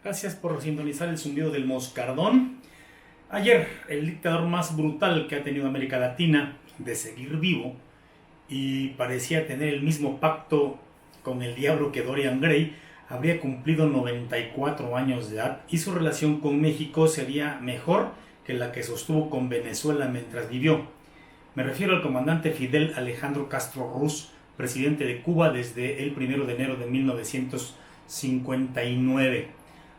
Gracias por sintonizar el zumbido del moscardón. Ayer, el dictador más brutal que ha tenido América Latina de seguir vivo y parecía tener el mismo pacto con el diablo que Dorian Gray, habría cumplido 94 años de edad y su relación con México sería mejor que la que sostuvo con Venezuela mientras vivió. Me refiero al comandante Fidel Alejandro Castro Ruz, presidente de Cuba desde el 1 de enero de 1959.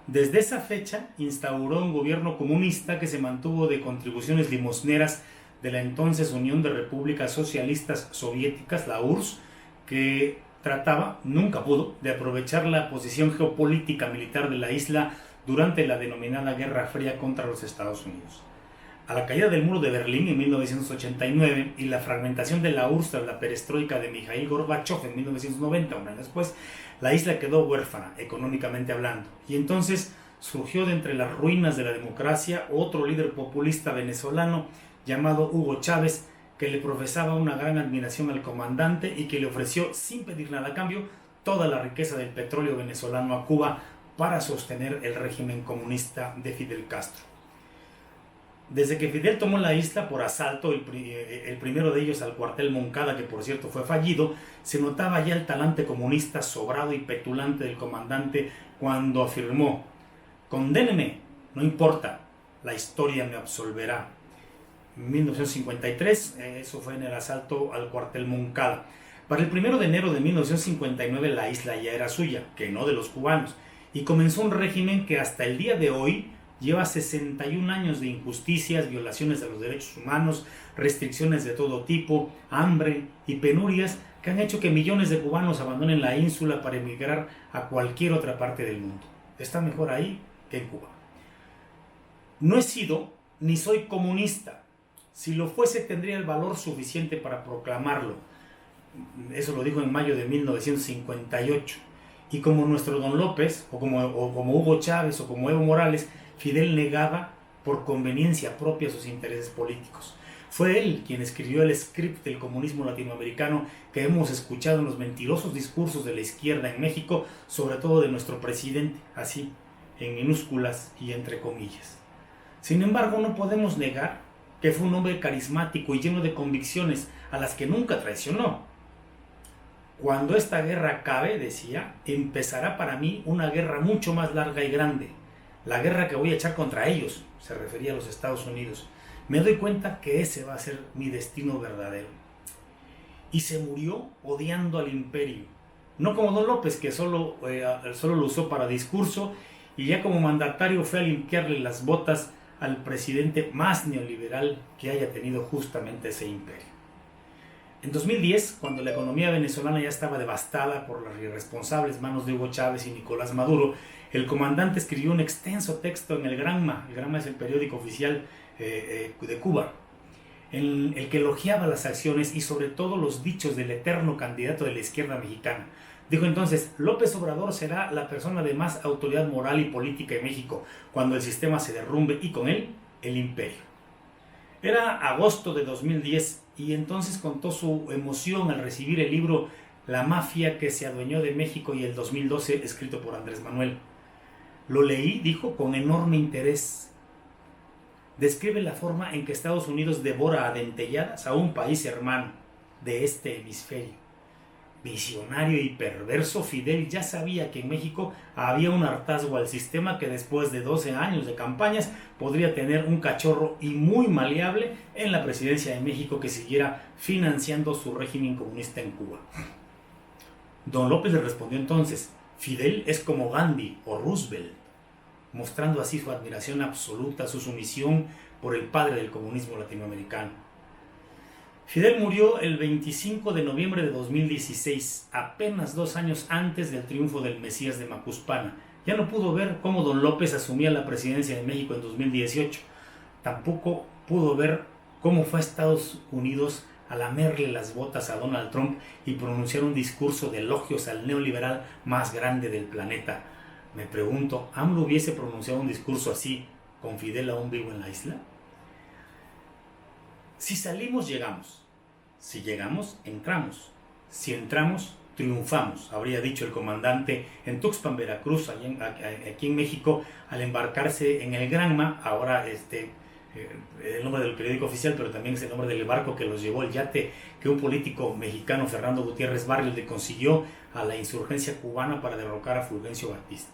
Desde esa fecha instauró un gobierno comunista que se mantuvo de contribuciones limosneras de la entonces Unión de Repúblicas Socialistas Soviéticas, la URSS, que trataba, nunca pudo, de aprovechar la posición geopolítica militar de la isla durante la denominada Guerra Fría contra los Estados Unidos. A la caída del muro de Berlín en 1989 y la fragmentación de la URSS tras la perestroika de Mikhail Gorbachev en 1990, un año después, la isla quedó huérfana, económicamente hablando. Y entonces surgió de entre las ruinas de la democracia otro líder populista venezolano llamado Hugo Chávez, que le profesaba una gran admiración al comandante y que le ofreció, sin pedir nada a cambio, toda la riqueza del petróleo venezolano a Cuba para sostener el régimen comunista de Fidel Castro. Desde que Fidel tomó la isla por asalto, el primero de ellos al cuartel Moncada, que por cierto fue fallido, se notaba ya el talante comunista sobrado y petulante del comandante cuando afirmó: «Condéneme, no importa, la historia me absolverá». En 1953, eso fue en el asalto al cuartel Moncada. Para el 1 de enero de 1959 la isla ya era suya, que no de los cubanos, y comenzó un régimen que hasta el día de hoy lleva 61 años de injusticias, violaciones de los derechos humanos, restricciones de todo tipo, hambre y penurias que han hecho que millones de cubanos abandonen la ínsula para emigrar a cualquier otra parte del mundo. Está mejor ahí que en Cuba. No he sido ni soy comunista. Si lo fuese, tendría el valor suficiente para proclamarlo. Eso lo dijo en mayo de 1958. Y como nuestro Don López, o como Hugo Chávez, o como Evo Morales, Fidel negaba por conveniencia propia sus intereses políticos. Fue él quien escribió el script del comunismo latinoamericano que hemos escuchado en los mentirosos discursos de la izquierda en México, sobre todo de nuestro presidente, así, en minúsculas y entre comillas. Sin embargo, no podemos negar que fue un hombre carismático y lleno de convicciones a las que nunca traicionó. Cuando esta guerra acabe, decía, empezará para mí una guerra mucho más larga y grande. La guerra que voy a echar contra ellos, se refería a los Estados Unidos. Me doy cuenta que ese va a ser mi destino verdadero. Y se murió odiando al imperio. No como Don López, que solo lo usó para discurso, y ya como mandatario fue a limpiarle las botas al presidente más neoliberal que haya tenido justamente ese imperio. En 2010, cuando la economía venezolana ya estaba devastada por las irresponsables manos de Hugo Chávez y Nicolás Maduro, el comandante escribió un extenso texto en el Granma. El Granma es el periódico oficial de Cuba, en el que elogiaba las acciones y sobre todo los dichos del eterno candidato de la izquierda mexicana. Dijo entonces: López Obrador será la persona de más autoridad moral y política en México cuando el sistema se derrumbe y con él el imperio. Era agosto de 2010 y entonces contó su emoción al recibir el libro La mafia que se adueñó de México y el 2012, escrito por Andrés Manuel. Lo leí, dijo, con enorme interés. Describe la forma en que Estados Unidos devora a dentelladas a un país hermano de este hemisferio. Visionario y perverso, Fidel ya sabía que en México había un hartazgo al sistema que después de 12 años de campañas podría tener un cachorro y muy maleable en la presidencia de México que siguiera financiando su régimen comunista en Cuba. Don López le respondió entonces: Fidel es como Gandhi o Roosevelt, mostrando así su admiración absoluta, su sumisión por el padre del comunismo latinoamericano. Fidel murió el 25 de noviembre de 2016, apenas 2 años antes del triunfo del Mesías de Macuspana. Ya no pudo ver cómo Don López asumía la presidencia de México en 2018. Tampoco pudo ver cómo fue a Estados Unidos a lamerle las botas a Donald Trump y pronunciar un discurso de elogios al neoliberal más grande del planeta. Me pregunto, ¿AMLO hubiese pronunciado un discurso así con Fidel aún vivo en la isla? Si salimos, llegamos. Si llegamos, entramos. Si entramos, triunfamos, habría dicho el comandante en Tuxpan, Veracruz, aquí en México, al embarcarse en el Granma, ahora el nombre del periódico oficial, pero también es el nombre del barco que los llevó, el yate que un político mexicano, Fernando Gutiérrez Barrios, le consiguió a la insurgencia cubana para derrocar a Fulgencio Batista.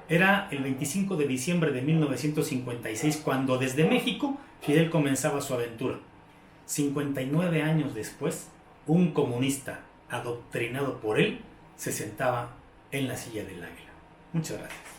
Era el 25 de diciembre de 1956 cuando desde México Fidel comenzaba su aventura. 59 años después, un comunista adoctrinado por él se sentaba en la silla del águila. Muchas gracias.